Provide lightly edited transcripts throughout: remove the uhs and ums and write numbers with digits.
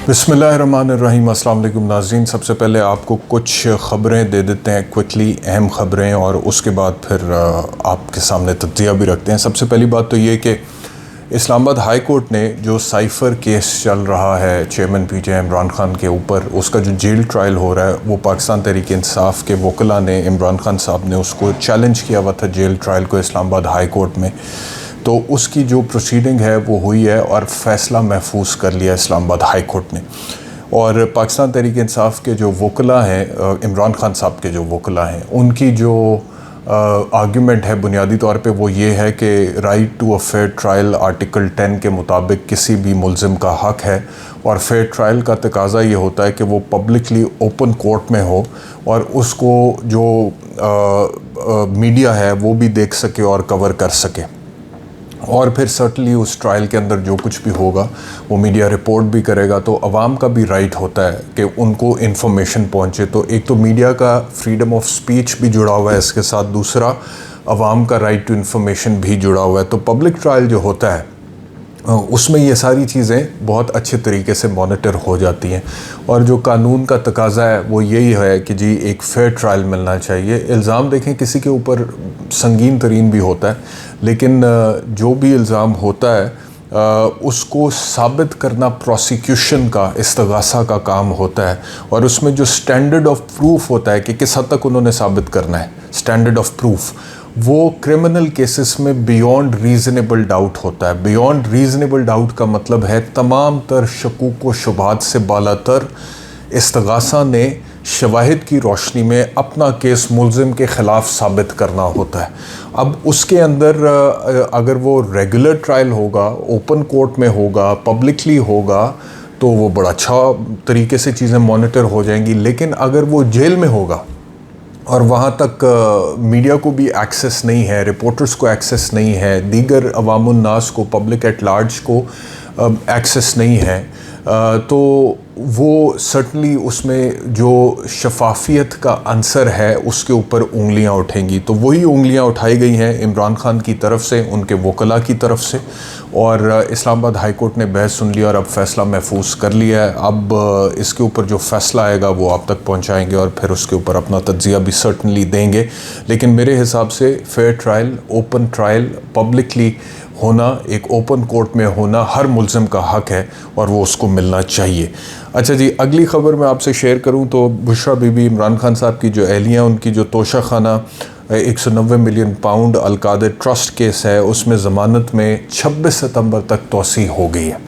बिस्मिल्लाहिर्रहमानिर्रहीम। अस्सलाम वालेकुम नाज़रीन, सबसे पहले आपको कुछ ख़बरें दे देते हैं क्विकली, अहम ख़बरें, और उसके बाद फिर आपके सामने तज्ज़िया भी रखते हैं। सबसे पहली बात तो ये कि इस्लामाबाद हाई कोर्ट ने जो साइफ़र केस चल रहा है चेयरमैन पीटीआई इमरान खान के ऊपर, उसका जो जेल ट्रायल हो रहा है, वो पाकिस्तान तहरीक इंसाफ के वकला ने, इमरान खान साहब ने उसको चैलेंज किया हुआ था जेल ट्रायल को इस्लामाबाद हाई कोर्ट में। तो उसकी जो प्रोसीडिंग है वो हुई है और फ़ैसला महफूज कर लिया इस्लामाबाद हाई कोर्ट ने। और पाकिस्तान तहरीक इंसाफ के जो वकला हैं, इमरान खान साहब के जो वकला हैं, उनकी जो आर्ग्यूमेंट है बुनियादी तौर पे वो ये है कि right to a fair trial article 10 के मुताबिक किसी भी मुलजिम का हक है, और फेयर ट्रायल का तकाजा ये होता है कि वो पब्लिकली ओपन कोर्ट में हो और उसको जो मीडिया है वो भी देख सके और कवर कर सके। और फिर सर्टनली उस ट्रायल के अंदर जो कुछ भी होगा वो मीडिया रिपोर्ट भी करेगा। तो अवाम का भी राइट होता है कि उनको इन्फॉर्मेशन पहुंचे। तो एक तो मीडिया का फ्रीडम ऑफ स्पीच भी जुड़ा हुआ है इसके साथ, दूसरा अवाम का राइट टू इन्फॉर्मेशन भी जुड़ा हुआ है। तो पब्लिक ट्रायल जो होता है उसमें ये सारी चीज़ें बहुत अच्छे तरीके से मॉनिटर हो जाती हैं। और जो कानून का तकाजा है वो यही है कि जी एक फ़ेयर ट्रायल मिलना चाहिए। इल्ज़ाम देखें किसी के ऊपर संगीन तरीन भी होता है, लेकिन जो भी इल्ज़ाम होता है उसको साबित करना प्रोसिक्यूशन का, इस्तगासा का काम होता है। और उसमें जो स्टैंडर्ड ऑफ प्रूफ होता है कि किस हद तक उन्होंने साबित करना है, स्टैंडर्ड ऑफ प्रूफ, वो क्रिमिनल केसेस में बियॉन्ड रीज़नेबल डाउट होता है। बियॉन्ड रीज़नेबल डाउट का मतलब है तमाम तर शकूक व शुबहात से बालातर इस्तगासा ने शवाहिद की रोशनी में अपना केस मुल्ज़िम के ख़िलाफ़ साबित करना होता है। अब उसके अंदर अगर वो रेगुलर ट्रायल होगा, ओपन कोर्ट में होगा, पब्लिकली होगा, तो वो बड़ा अच्छा तरीके से चीज़ें मॉनिटर हो जाएंगी। लेकिन अगर वो जेल में होगा और वहाँ तक मीडिया को भी एक्सेस नहीं है, रिपोर्टर्स को एक्सेस नहीं है, दीगर अवामुन्नास को, पब्लिक एट लार्ज को एक्सेस नहीं है, तो वो सर्टनली उसमें जो शफाफियत का अंसर है उसके ऊपर उंगलियां उठेंगी। तो वही उंगलियां उठाई गई हैं इमरान खान की तरफ से, उनके वकला की तरफ से, और इस्लामाबाद हाई कोर्ट ने बहस सुन लिया और अब फ़ैसला महफूज कर लिया है। अब इसके ऊपर जो फ़ैसला आएगा वो आप तक पहुंचाएंगे और फिर उसके ऊपर अपना तज्ज़िया भी सर्टनली देंगे। लेकिन मेरे हिसाब से fair trial, open trial, publicly होना, एक ओपन कोर्ट में होना हर मुल्ज़िम का हक है और वो उसको मिलना चाहिए। अच्छा जी, अगली ख़बर मैं आपसे शेयर करूं तो बुशरा बीबी, इमरान खान साहब की जो एहलिया, उनकी जो तोशा खाना 190 million pound Al-Qadir trust case है उसमें ज़मानत में 26 सितंबर तक तोसी हो गई है।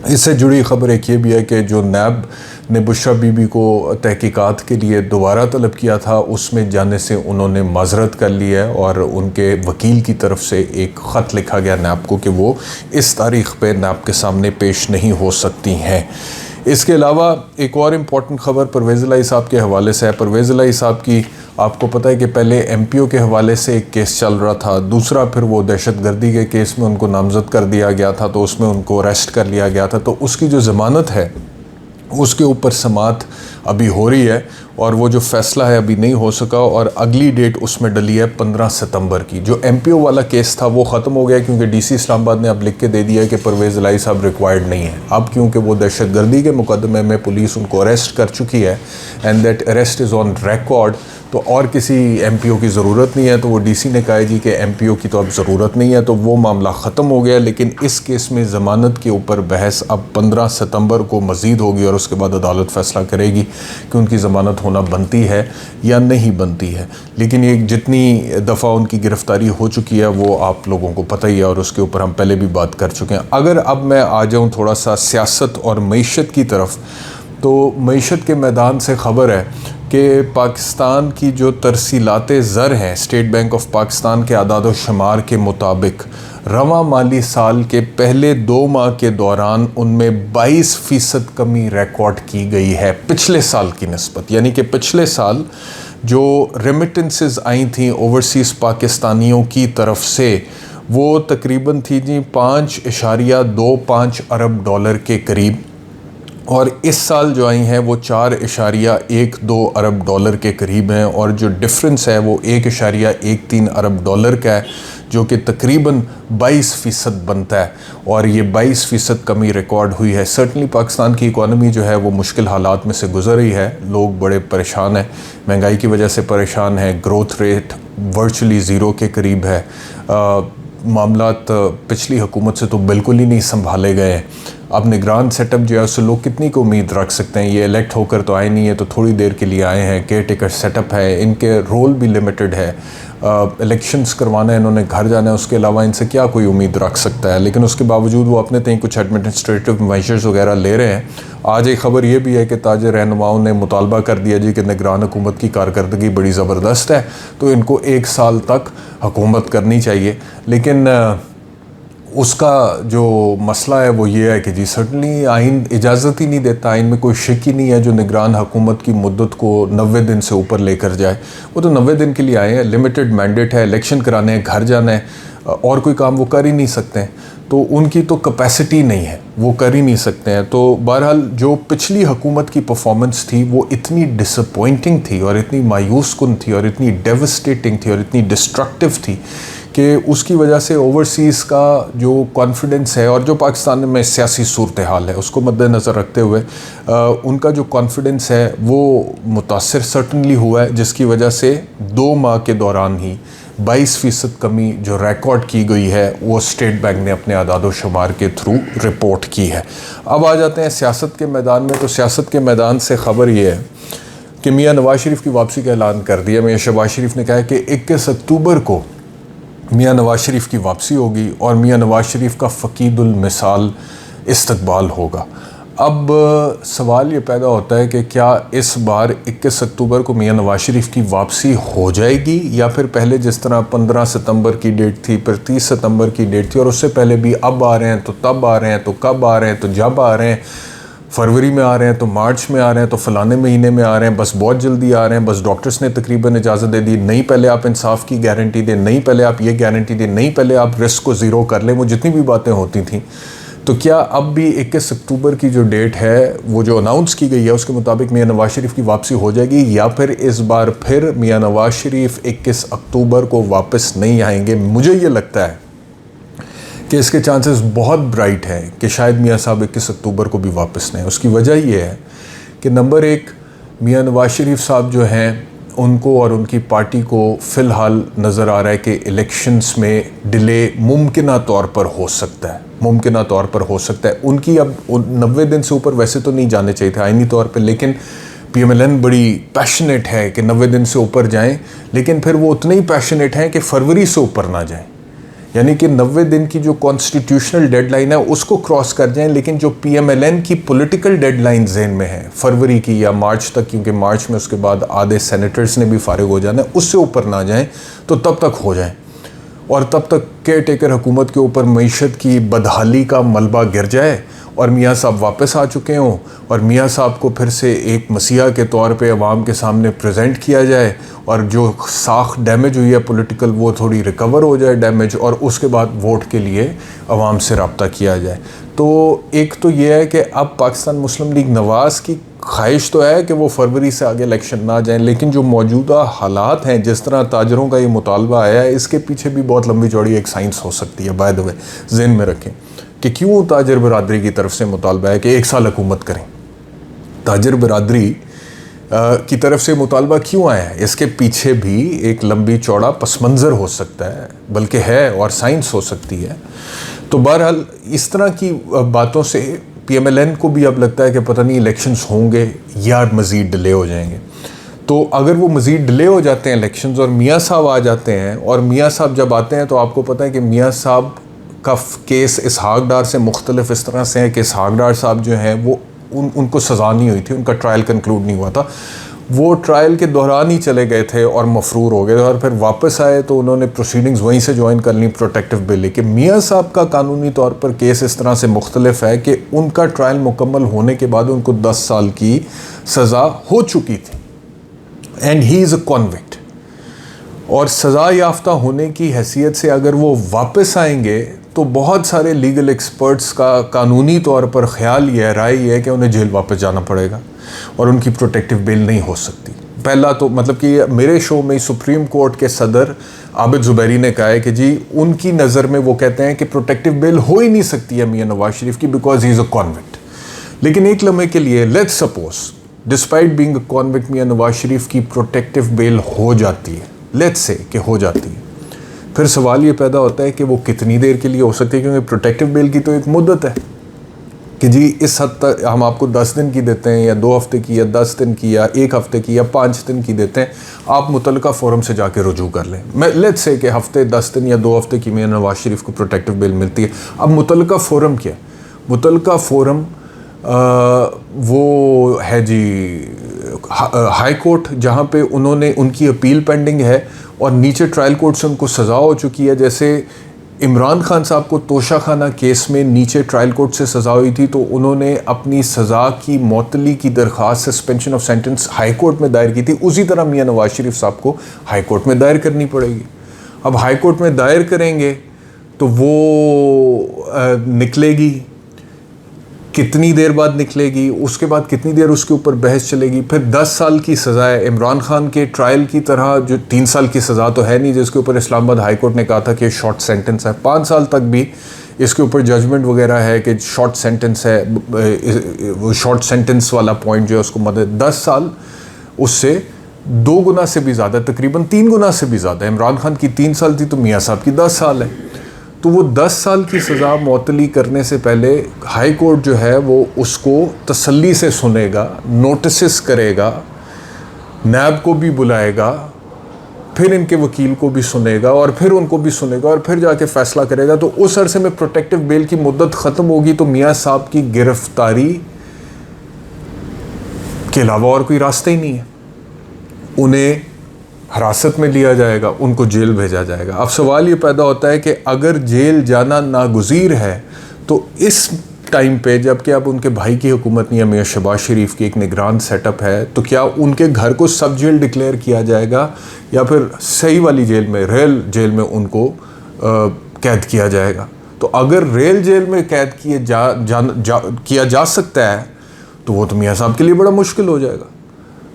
इससे जुड़ी ख़बर एक ये भी है कि जो नैब ने बुशरा बीबी को तहकीकात के लिए दोबारा तलब किया था, उसमें जाने से उन्होंने माजरत कर ली है और उनके वकील की तरफ से एक ख़त लिखा गया नैब को कि वो इस तारीख़ पे नैब के सामने पेश नहीं हो सकती हैं। इसके अलावा एक और इम्पॉर्टेंट ख़बर परवेज़ इलाही साहब के हवाले से है। परवेज़ इलाही साहब की आपको पता है कि पहले MPO के हवाले से एक केस चल रहा था, दूसरा फिर वो दहशतगर्दी के केस में उनको नामज़द कर दिया गया था, तो उसमें उनको अरेस्ट कर लिया गया था। तो उसकी जो ज़मानत है उसके ऊपर समात अभी हो रही है और वो जो फ़ैसला है अभी नहीं हो सका, और अगली डेट उसमें डली है 15 सितंबर की। जो MPO वाला केस था वो ख़त्म हो गया क्योंकि DC इस्लामाबाद ने अब लिख के दे दिया है कि परवेज़ इलाही साहब रिक्वायर्ड नहीं है। अब क्योंकि वो दहशतगर्दी के मुकदमे में पुलिस उनको अरेस्ट कर चुकी है and that arrest is on record, तो और किसी MPO की ज़रूरत नहीं है। तो वो DC ने कहा जी कि MPO की तो अब ज़रूरत नहीं है, तो वो मामला ख़त्म हो गया। लेकिन इस केस में ज़मानत के ऊपर बहस अब 15 सितंबर को मज़ीद होगी और उसके बाद अदालत फ़ैसला करेगी कि उनकी ज़मानत होना बनती है या नहीं बनती है। लेकिन ये जितनी दफ़ा उनकी गिरफ़्तारी हो चुकी है वो आप लोगों को पता ही है और उसके ऊपर हम पहले भी बात कर चुके हैं। अगर अब मैं आ जाऊँ थोड़ा सा सियासत और मईशत की तरफ, तो मईशत के मैदान से ख़बर है कि पाकिस्तान की जो तरसीलाते ज़र हैं, स्टेट बैंक ऑफ पाकिस्तान के आदाद व शुमार के मुताबिक रवां माली साल के पहले 2 माह के दौरान उनमें 22% कमी रिकॉर्ड की गई है पिछले साल की निस्बत। यानी कि पिछले साल जो रेमिटेंसेस आई थी ओवरसीज़ पाकिस्तानियों की तरफ से, वो तकरीबन थी जी 5.25 अरब डॉलर के करीब, और इस साल जो आई हैं वो 4.12 अरब डॉलर के करीब हैं, और जो डिफरेंस है वो 1.13 अरब डॉलर का है, जो कि तकरीबन 22% बनता है, और ये 22% कमी रिकॉर्ड हुई है। सर्टनली पाकिस्तान की इकॉनमी जो है वो मुश्किल हालात में से गुजर रही है, लोग बड़े परेशान हैं, महंगाई की वजह से परेशान है, ग्रोथ रेट वर्चुअली ज़ीरो के करीब है, मामलात पिछली हुकूमत से तो बिल्कुल ही नहीं संभाले गए हैं। अब निगरान सेटअप जो है उससे लोग कितनी को उम्मीद रख सकते हैं? ये इलेक्ट होकर तो आए नहीं है, तो थोड़ी देर के लिए आए हैं, केयर टेकर सेटअप है, इनके रोल भी लिमिटेड है, इलेक्शंस करवाना है, इन्होंने घर जाना है, उसके अलावा इनसे क्या कोई उम्मीद रख सकता है? लेकिन उसके बावजूद वो अपने तय कुछ एडमिनिस्ट्रेटिव मेजर्स वगैरह ले रहे हैं। आज एक ख़बर ये भी है कि ताजर रहनुमाओं ने मुतालबा कर दिया जी कि निगरान हुकूमत की कारकर्दगी बड़ी ज़बरदस्त है, तो इनको 1 साल तक हुकूमत करनी चाहिए। लेकिन उसका जो मसला है वो ये है कि जी सर्टनली आइन इजाज़त ही नहीं देता, आइन में कोई शक ही नहीं है जो निगरान हुकूमत की मुद्दत को 90 दिन से ऊपर लेकर जाए। वो तो 90 दिन के लिए आए हैं, लिमिटेड मैंडेट है, इलेक्शन कराने हैं, घर जाना है, और कोई काम वो कर ही नहीं सकते हैं, तो उनकी तो कैपेसिटी नहीं है, वो कर ही नहीं सकते हैं। तो बहरहाल जो पिछली हुकूमत की परफॉर्मेंस थी वो इतनी डिसअपॉइंटिंग थी और इतनी मायूस कुन थी और इतनी डेवस्टेटिंग थी और इतनी डिस्ट्रक्टिव थी कि उसकी वजह से ओवरसीज़ का जो कॉन्फिडेंस है और जो पाकिस्तान में सियासी सूरत हाल है उसको मद्देनज़र रखते हुए उनका जो कॉन्फिडेंस है वो मुतासर सर्टनली हुआ है, जिसकी वजह से 2 माह के दौरान ही 22% कमी जो रिकॉर्ड की गई है वो स्टेट बैंक ने अपने आदाद शुमार के थ्रू रिपोर्ट की है। अब आ जाते हैं सियासत के मैदान में। तो सियासत के मैदान से ख़बर ये है कि मियाँ नवाज़ शरीफ की वापसी का ऐलान कर दिया। मियाँ शहबाज शरीफ ने कहा है कि 21 अक्टूबर को मियाँ नवाज़ शरीफ की वापसी होगी और मियाँ नवाज़ शरीफ का फ़कीदुल मिसाल इस्तकबाल होगा। अब सवाल ये पैदा होता है कि क्या इस बार 21 अक्टूबर को मियाँ नवाज़ शरीफ की वापसी हो जाएगी, या फिर पहले जिस तरह 15 सितंबर की डेट थी, फिर 30 सितंबर की डेट थी, और उससे पहले भी अब आ रहे हैं तो तब आ रहे हैं, तो कब आ रहे हैं, तो जब आ रहे हैं, फरवरी में आ रहे हैं, तो मार्च में आ रहे हैं, तो फलाने महीने में आ रहे हैं, बस बहुत जल्दी आ रहे हैं, बस डॉक्टर्स ने तकरीबन इजाज़त दे दी, नहीं पहले आप इंसाफ की गारंटी दें, नहीं पहले आप ये गारंटी दें, नहीं पहले आप रिस्क को ज़ीरो कर लें, वो जितनी भी बातें होती थी। तो क्या अब भी 21 अक्टूबर की जो डेट है वो जो अनाउंस की गई है उसके मुताबिक मियाँ नवाज़ शरीफ की वापसी हो जाएगी, या फिर इस बार फिर मियाँ नवाज़ शरीफ 21 अक्टूबर को वापस नहीं आएंगे? मुझे ये लगता है कि इसके चांसेस बहुत ब्राइट हैं कि शायद मियाँ साहब 21 अक्टूबर को भी वापस नहीं। उसकी वजह ये है कि नंबर 1, मियाँ नवाज़ शरीफ साहब जो हैं उनको और उनकी पार्टी को फ़िलहाल नज़र आ रहा है कि इलेक्शंस में डिले मुमकिना तौर पर हो सकता है, मुमकिना तौर पर हो सकता है। उनकी अब 90 दिन से ऊपर वैसे तो नहीं जाने चाहिए थे आइनी तौर पर, लेकिन PMLN बड़ी पैशनेट है कि 90 दिन से ऊपर जाएं, लेकिन फिर वो उतने ही पैशनेट हैं कि फरवरी से ऊपर ना जाएं, यानी कि 90 दिन की जो कॉन्स्टिट्यूशनल डेडलाइन है उसको क्रॉस कर जाएं, लेकिन जो PMLN की पॉलिटिकल डेडलाइन ज़हन में है फरवरी की या मार्च तक, क्योंकि मार्च में उसके बाद आधे सेनेटर्स ने भी फारिग हो जाना है, उससे ऊपर ना जाएं, तो तब तक हो जाएं, और तब तक केयर टेकर हुकूमत के ऊपर मईशत की बदहाली का मलबा गिर जाए और मियाँ साहब वापस आ चुके हों और मियाँ साहब को फिर से एक मसीहा के तौर पे अवाम के सामने प्रेजेंट किया जाए, और जो साख डैमेज हुई है पॉलिटिकल वो थोड़ी रिकवर हो जाए डैमेज, और उसके बाद वोट के लिए अवाम से रब्ता किया जाए। तो एक तो ये है कि अब पाकिस्तान मुस्लिम लीग नवाज़ की ख्वाहिश तो है कि वो फरवरी से आगे इलेक्शन ना जाएं, लेकिन जो मौजूदा हालात हैं, जिस तरह ताजरों का ये मुतालबा आया है, इसके पीछे भी बहुत लंबी चौड़ी एक साइंस हो सकती है। बाय द वे ज़हन में रखें कि क्यों ताजर बरादरी की तरफ से मुतालबा है कि 1 साल हुकूमत करें। ताजर बरादरी की तरफ से मुतालबा क्यों आया है, इसके पीछे भी एक लंबी चौड़ा पस मंज़र हो सकता है, बल्कि है, और साइंस हो सकती है। तो बहरहाल इस तरह की बातों से PMLN को भी अब लगता है कि पता नहीं इलेक्शंस होंगे या मज़ीद डिले हो जाएंगे। तो अगर वो मज़ीद डिले हो जाते हैं इलेक्शंस और मियाँ साहब आ जाते हैं, और मियाँ साहब जब आते हैं तो आपको पता है कि मियाँ साहब का केस इसहाक डार से मुख्तलिफ इस तरह से है कि इसहाक डार साहब जो हैं वो उनको सज़ा नहीं हुई थी, उनका ट्रायल कंक्लूड नहीं हुआ था, वो ट्रायल के दौरान ही चले गए थे और मफरूर हो गए थे, और फिर वापस आए तो उन्होंने प्रोसीडिंग्स वहीं से ज्वाइन कर ली प्रोटेक्टिव बिल लेके। मियाँ साहब का कानूनी तौर पर केस इस तरह से मुख्तलिफ है कि उनका ट्रायल मुकम्मल होने के बाद उनको 10 साल की सज़ा हो चुकी थी, and he is a convict, और सज़ा याफ्ता होने की हैसियत से अगर वो वापस आएंगे तो बहुत सारे लीगल एक्सपर्ट्स का कानूनी तौर पर ख्याल ये है, राय ये है कि उन्हें जेल वापस जाना पड़ेगा और उनकी प्रोटेक्टिव बेल नहीं हो सकती। पहला तो मतलब कि मेरे शो में सुप्रीम कोर्ट के सदर आबिद ज़ुबैरी ने कहा है कि जी उनकी नज़र में वो कहते हैं कि प्रोटेक्टिव बेल हो ही नहीं सकती है मियां नवाज शरीफ की, because he is a convict. लेकिन एक लम्हे के लिए let's suppose despite being a convict Mian Nawaz Sharif की प्रोटेक्टिव बेल हो जाती है, लेट्स से कि हो जाती है, फिर सवाल ये पैदा होता है कि वो कितनी देर के लिए हो सकती है, क्योंकि प्रोटेक्टिव बेल की तो एक मुद्दत है कि जी इस हद तक हम आपको 10 दिन की देते हैं या 2 हफ्ते की या 10 दिन की या 1 हफ्ते की या 5 दिन की देते हैं, आप मुतलका फोरम से जाके रुजू कर लें। मैं लेट्स से कि हफ्ते 10 दिन या 2 हफ्ते की मियां नवाज शरीफ को प्रोटेक्टिव बेल मिलती है। अब मुतलका फोरम क्या है? मुतलका फोरम वो है जी हाई कोर्ट, जहाँ पे उन्होंने उनकी अपील पेंडिंग है और नीचे ट्रायल कोर्ट से उनको सज़ा हो चुकी है। जैसे इमरान खान साहब को तोशा खाना केस में नीचे ट्रायल कोर्ट से सज़ा हुई थी, तो उन्होंने अपनी सज़ा की मौतली की दरख्वास्त suspension of sentence high court में दायर की थी। उसी तरह मियां नवाज शरीफ साहब को हाई कोर्ट में दायर करनी पड़ेगी। अब हाई कोर्ट में दायर करेंगे तो वो निकलेगी, कितनी देर बाद निकलेगी, उसके बाद कितनी देर उसके ऊपर बहस चलेगी, फिर 10 साल की सज़ा है। इमरान खान के ट्रायल की तरह जो 3 साल की सज़ा तो है नहीं, जिसके ऊपर इस्लामाबाद हाई कोर्ट ने कहा था कि शॉर्ट सेंटेंस है। 5 साल तक भी इसके ऊपर जजमेंट वगैरह है कि शॉर्ट सेंटेंस है, वो शॉर्ट सेंटेंस वाला पॉइंट जो है उसको मदद 10 साल उससे 2 गुना से भी ज़्यादा, तकरीबन 3 गुना से भी ज़्यादा। इमरान खान की 3 साल थी तो मियाँ साहब की 10 साल है। तो वो 10 साल की सज़ा मौतली करने से पहले हाई कोर्ट जो है वो उसको तसल्ली से सुनेगा, नोटिस करेगा, नैब को भी बुलाएगा, फिर इनके वकील को भी सुनेगा और फिर उनको भी सुनेगा और फिर जाके फ़ैसला करेगा। तो उस अरसे में प्रोटेक्टिव बेल की मुद्दत ख़त्म होगी, तो मियाँ साहब की गिरफ्तारी के अलावा और कोई रास्ता ही नहीं है। उन्हें हिरासत में लिया जाएगा, उनको जेल भेजा जाएगा। अब सवाल ये पैदा होता है कि अगर जेल जाना नागुज़ीर है तो इस टाइम पे जबकि अब उनके भाई की हुकूमत नहीं है, मियां शहबाज शरीफ की एक निगरान सेटअप है, तो क्या उनके घर को सब जेल डिक्लेयर किया जाएगा या फिर सही वाली जेल में, रेल जेल में उनको कैद किया जाएगा? तो अगर रेल जेल में कैद किया जा सकता है तो वो तो मियाँ साहब के लिए बड़ा मुश्किल हो जाएगा।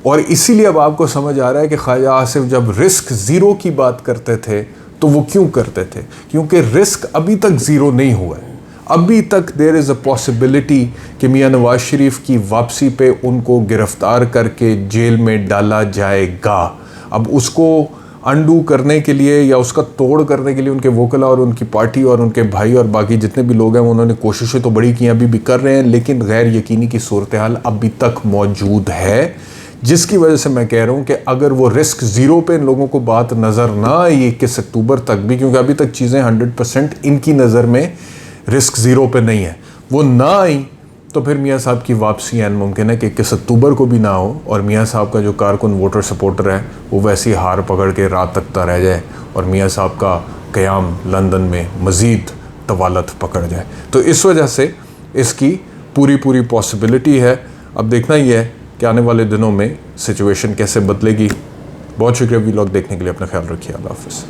और इसीलिए अब आपको समझ आ रहा है कि ख्वाजा आसिफ जब रिस्क ज़ीरो की बात करते थे तो वो क्यों करते थे, क्योंकि रिस्क अभी तक ज़ीरो नहीं हुआ है। अभी तक देयर इज़ अ पॉसिबिलिटी कि मियां नवाज शरीफ की वापसी पे उनको गिरफ़्तार करके जेल में डाला जाएगा। अब उसको अंडू करने के लिए या उसका तोड़ करने के लिए उनके वोकला और उनकी पार्टी और उनके भाई और बाकी जितने भी लोग हैं उन्होंने कोशिशें तो बड़ी की, अभी भी कर रहे हैं, लेकिन गैर यकीनी की सूरत हाल अभी तक मौजूद है, जिसकी वजह से मैं कह रहा हूँ कि अगर वो रिस्क ज़ीरो पे इन लोगों को बात नज़र ना आई 21 अक्टूबर तक भी, क्योंकि अभी तक चीज़ें 100% इनकी नज़र में रिस्क ज़ीरो पे नहीं है, वो ना आई तो फिर मियाँ साहब की वापसी ऐन मुमकिन है कि 21 अक्टूबर को भी ना हो और मियाँ साहब का जो कारकुन वोटर सपोर्टर है वो वैसे ही हार पकड़ के रात तकता रह जाए और मियाँ साहब का क़याम लंदन में मज़ीद तवालत पकड़ जाए। तो इस वजह से इसकी पूरी पॉसिबिलिटी है। अब देखना ही है कि आने वाले दिनों में सिचुएशन कैसे बदलेगी। बहुत शुक्रिया वीलॉग देखने के लिए, अपना ख्याल रखिए। अल्लाह हाफ़िज़।